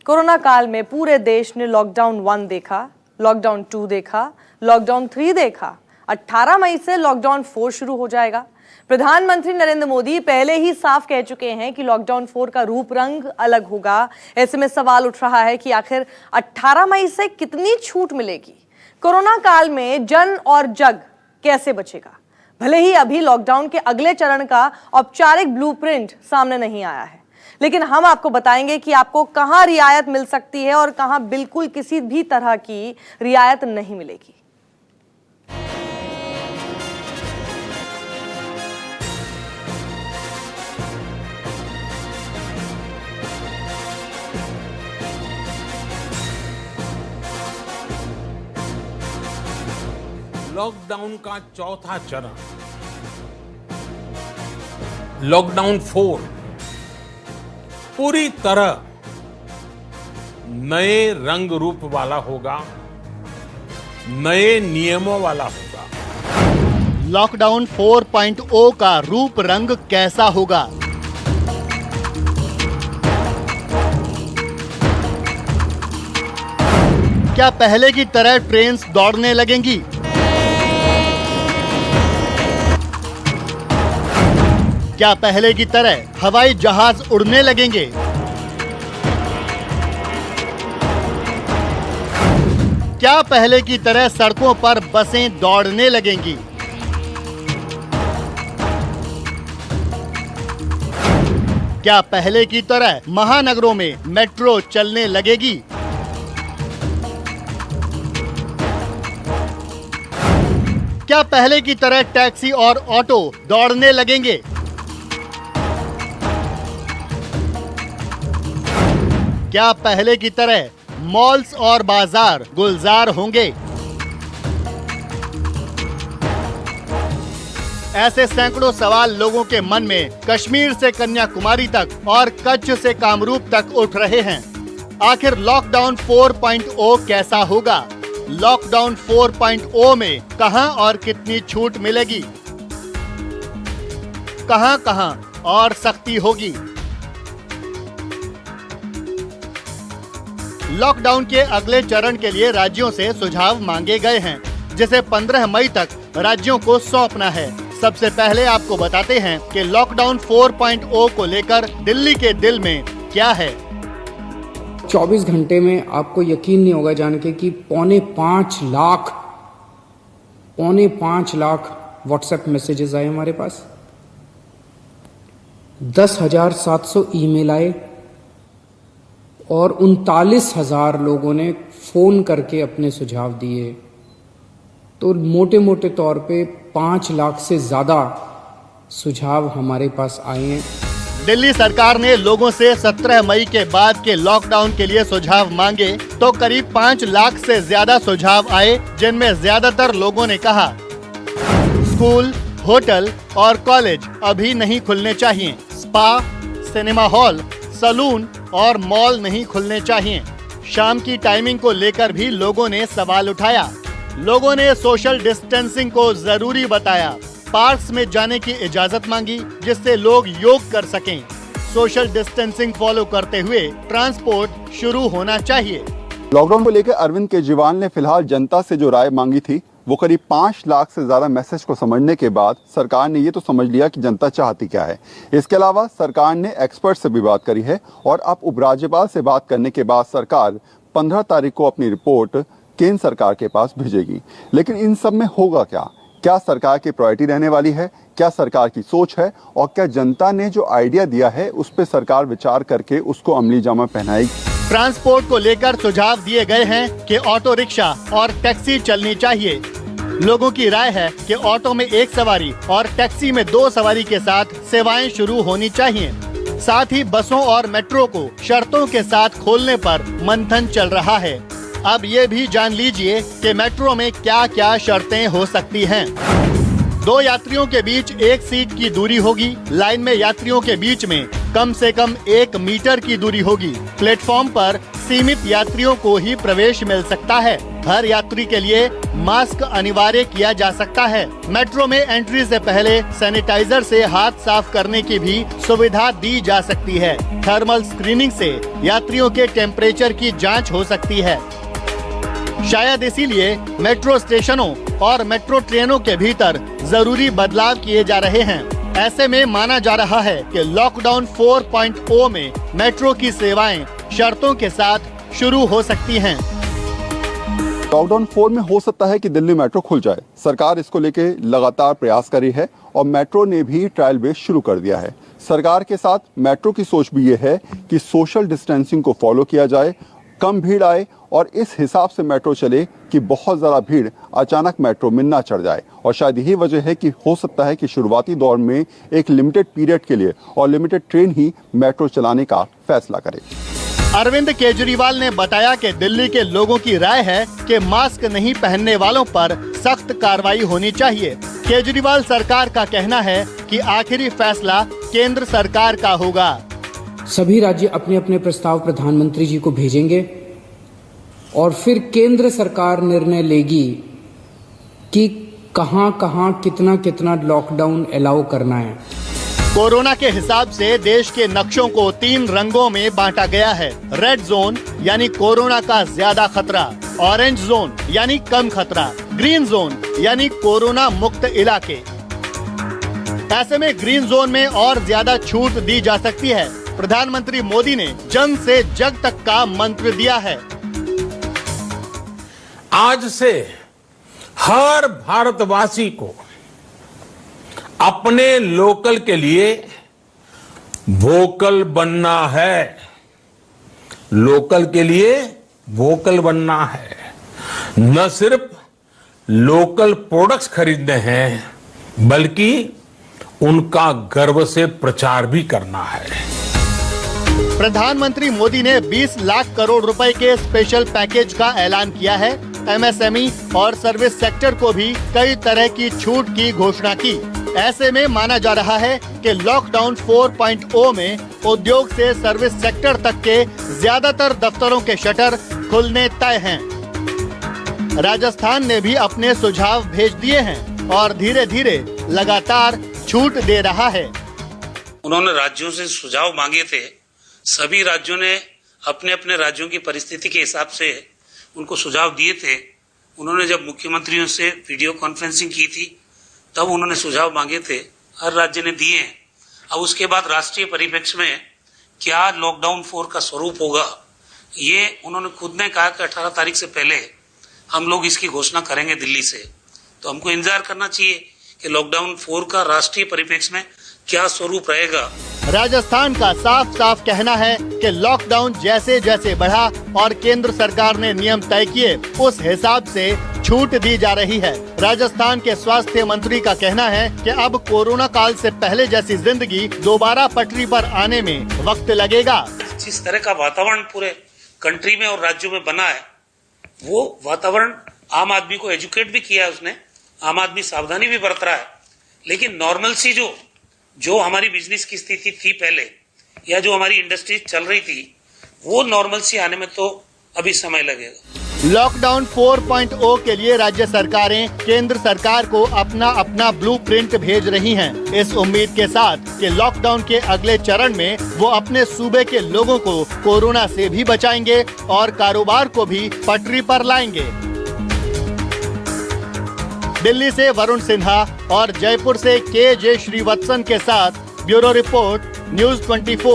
Corona काल में पूरे देश ने लॉकडाउन 1 देखा, लॉकडाउन 2 देखा, लॉकडाउन 3 देखा। 18 मई से लॉकडाउन 4 शुरू हो जाएगा। प्रधानमंत्री नरेंद्र मोदी पहले ही साफ कह चुके हैं कि लॉकडाउन 4 का रूप रंग अलग होगा। ऐसे में सवाल उठ रहा है कि आखिर 18 मई से कितनी छूट मिलेगी? कोरोना काल में जन और जग कैसे बचेगा? भले ही अभी लॉकडाउन के अगले चरण का औपचारिक ब्लूप्रिंट सामने नहीं आया है, लेकिन हम आपको बताएंगे कि आपको कहां रियायत मिल सकती है और कहां बिल्कुल किसी भी तरह की रियायत नहीं मिलेगी। लॉकडाउन का चौथा चरण, लॉकडाउन 4 पूरी तरह नए रंग रूप वाला होगा, नए नियमों वाला होगा। लॉकडाउन 4.0 का रूप रंग कैसा होगा? क्या पहले की तरह ट्रेन दौड़ने लगेंगी? क्या पहले की तरह हवाई जहाज उड़ने लगेंगे? क्या पहले की तरह सड़कों पर बसें दौड़ने लगेंगी? क्या पहले की तरह महानगरों में मेट्रो चलने लगेगी? क्या पहले की तरह टैक्सी और ऑटो दौड़ने लगेंगे? क्या पहले की तरह मॉल्स और बाजार गुलजार होंगे? ऐसे सैकड़ों सवाल लोगों के मन में कश्मीर से कन्याकुमारी तक और कच्छ से कामरूप तक उठ रहे हैं। आखिर लॉकडाउन 4.0 कैसा होगा? लॉकडाउन 4.0 में कहां और कितनी छूट मिलेगी? कहां और सख्ती होगी? लॉकडाउन के अगले चरण के लिए राज्यों से सुझाव मांगे गए हैं, जिसे 15 मई तक राज्यों को सौंपना है। सबसे पहले आपको बताते हैं कि लॉकडाउन 4.0 को लेकर दिल्ली के दिल में क्या है। 24 घंटे में आपको यकीन नहीं होगा जान के कि पौने 5 लाख व्हाट्सएप मैसेजेस आए हमारे पास, 10,700 ईमेल आए और 39,000 लोगों ने फोन करके अपने सुझाव दिए। तो मोटे मोटे तौर पे 5 लाख से ज्यादा सुझाव हमारे पास आए हैं। दिल्ली सरकार ने लोगों से 17 मई के बाद के लॉकडाउन के लिए सुझाव मांगे तो करीब 5 लाख से ज्यादा सुझाव आए, जिनमें ज्यादातर लोगों ने कहा स्कूल, होटल और कॉलेज अभी नहीं खुलने चाहिए, स्पा, सिनेमा हॉल, सलून और मॉल नहीं खुलने चाहिए। शाम की टाइमिंग को लेकर भी लोगों ने सवाल उठाया। लोगों ने सोशल डिस्टेंसिंग को जरूरी बताया। पार्क्स में जाने की इजाजत मांगी जिससे लोग योग कर सकें। सोशल डिस्टेंसिंग फॉलो करते हुए ट्रांसपोर्ट शुरू होना चाहिए। लॉकडाउन को लेकर अरविंद केजरीवाल ने फिलहाल जनता से जो राय मांगी थी, वो करीब 5 लाख से ज्यादा मैसेज को समझने के बाद सरकार ने ये तो समझ लिया कि जनता चाहती क्या है। इसके अलावा सरकार ने एक्सपर्ट से भी बात करी है और अब उपराज्यपाल से बात करने के बाद सरकार 15 तारीख को अपनी रिपोर्ट केंद्र सरकार के पास भेजेगी। लेकिन इन सब में होगा क्या? क्या सरकार की प्रायोरिटी रहने वाली है? क्या सरकार की सोच है? और क्या जनता ने जो आइडिया दिया है उस पर सरकार विचार करके उसको अमली जामा पहनाएगी? ट्रांसपोर्ट को लेकर सुझाव दिए गए हैं कि ऑटो रिक्शा और टैक्सी चलनी चाहिए। लोगों की राय है कि ऑटो में 1 सवारी और टैक्सी में 2 सवारी के साथ सेवाएं शुरू होनी चाहिए। साथ ही बसों और मेट्रो को शर्तों के साथ खोलने पर मंथन चल रहा है। अब ये भी जान लीजिए कि मेट्रो में क्या क्या शर्तें हो सकती हैं। 2 यात्रियों के बीच 1 सीट की दूरी होगी। लाइन में यात्रियों के बीच में कम से कम 1 मीटर की दूरी होगी। प्लेटफॉर्म पर सीमित यात्रियों को ही प्रवेश मिल सकता है। हर यात्री के लिए मास्क अनिवार्य किया जा सकता है। मेट्रो में एंट्री से पहले सैनिटाइजर से हाथ साफ करने की भी सुविधा दी जा सकती है। थर्मल स्क्रीनिंग से यात्रियों के टेम्परेचर की जांच हो सकती है। शायद इसीलिए मेट्रो स्टेशनों और मेट्रो ट्रेनों के भीतर जरूरी बदलाव किए जा रहे हैं। ऐसे में माना जा रहा है कि लॉकडाउन 4.0 में मेट्रो की सेवाएं शर्तों के साथ शुरू हो सकती हैं। लॉकडाउन 4 में हो सकता है कि दिल्ली मेट्रो खुल जाए। सरकार इसको लेके लगातार प्रयास कर रही है और मेट्रो ने भी ट्रायल बेस शुरू कर दिया है। सरकार के साथ मेट्रो की सोच भी ये है कि सोशल डिस्टेंसिंग को फॉलो किया जाए, कम भीड़ आए और इस हिसाब से मेट्रो चले कि बहुत ज़्यादा भीड़ अचानक मेट्रो में ना चढ़ जाए। और शायद यही वजह है कि हो सकता है कि शुरुआती दौर में एक लिमिटेड पीरियड के लिए और लिमिटेड ट्रेन ही मेट्रो चलाने का फैसला करे। अरविंद केजरीवाल ने बताया कि दिल्ली के लोगों की राय है कि मास्क नहीं पहनने वालों पर सख्त कार्रवाई होनी चाहिए। केजरीवाल सरकार का कहना है कि आखिरी फैसला केंद्र सरकार का होगा। सभी राज्य अपने अपने प्रस्ताव प्रधानमंत्री जी को भेजेंगे और फिर केंद्र सरकार निर्णय लेगी कि कहां कहां कितना कितना लॉकडाउन अलाउ करना है। कोरोना के हिसाब से देश के नक्शों को 3 रंगों में बांटा गया है। रेड जोन यानी कोरोना का ज्यादा खतरा, ऑरेंज जोन यानी कम खतरा, ग्रीन जोन यानी कोरोना मुक्त इलाके। ऐसे में ग्रीन जोन में और ज्यादा छूट दी जा सकती है। प्रधानमंत्री मोदी ने जन से जग तक का मंत्र दिया है। आज से हर भारतवासी को अपने लोकल के लिए वोकल बनना है। लोकल के लिए वोकल बनना है। न सिर्फ लोकल प्रोडक्ट्स खरीदने हैं बल्कि उनका गर्व से प्रचार भी करना है। प्रधानमंत्री मोदी ने 20 लाख करोड़ रुपए के स्पेशल पैकेज का ऐलान किया है। एमएसएमई और सर्विस सेक्टर को भी कई तरह की छूट की घोषणा की। ऐसे में माना जा रहा है कि लॉकडाउन 4.0 में उद्योग से सर्विस सेक्टर तक के ज्यादातर दफ्तरों के शटर खुलने तय हैं। राजस्थान ने भी अपने सुझाव भेज दिए हैं और धीरे धीरे लगातार छूट दे रहा है। उन्होंने राज्यों से सुझाव मांगे थे। सभी राज्यों ने अपने अपने राज्यों की परिस्थिति के हिसाब से उनको सुझाव दिए थे। उन्होंने जब मुख्यमंत्रियों से वीडियो कॉन्फ्रेंसिंग की थी तब उन्होंने सुझाव मांगे थे, हर राज्य ने दिए हैं। अब उसके बाद राष्ट्रीय परिप्रेक्ष्य में क्या लॉकडाउन 4 का स्वरूप होगा, ये उन्होंने खुद ने कहा कि 18 तारीख से पहले हम लोग इसकी घोषणा करेंगे दिल्ली से। तो हमको इंतजार करना चाहिए कि लॉकडाउन 4 का राष्ट्रीय परिप्रेक्ष्य में क्या स्वरूप रहेगा। राजस्थान का साफ साफ कहना है कि लॉकडाउन जैसे जैसे बढ़ा और केंद्र सरकार ने नियम तय किए उस हिसाब से छूट दी जा रही है। राजस्थान के स्वास्थ्य मंत्री का कहना है कि अब कोरोना काल से पहले जैसी जिंदगी दोबारा पटरी पर आने में वक्त लगेगा। जिस तरह का वातावरण पूरे कंट्री में और राज्यों में बना है, वो वातावरण आम आदमी को एजुकेट भी किया है उसने। आम आदमी सावधानी भी बरत रहा है, लेकिन नॉर्मल सी जो हमारी बिजनेस की स्थिति थी पहले या जो हमारी इंडस्ट्री चल रही थी, वो नॉर्मल सी आने में तो अभी समय लगेगा। लॉकडाउन 4.0 के लिए राज्य सरकारें केंद्र सरकार को अपना अपना ब्लूप्रिंट भेज रही हैं। इस उम्मीद के साथ कि लॉकडाउन के अगले चरण में वो अपने सूबे के लोगों को कोरोना से भी बचाएंगे और कारोबार को भी पटरी पर लाएंगे। दिल्ली से वरुण सिन्हा और जयपुर से के जे श्रीवत्सन के साथ ब्यूरो रिपोर्ट, न्यूज़ 24।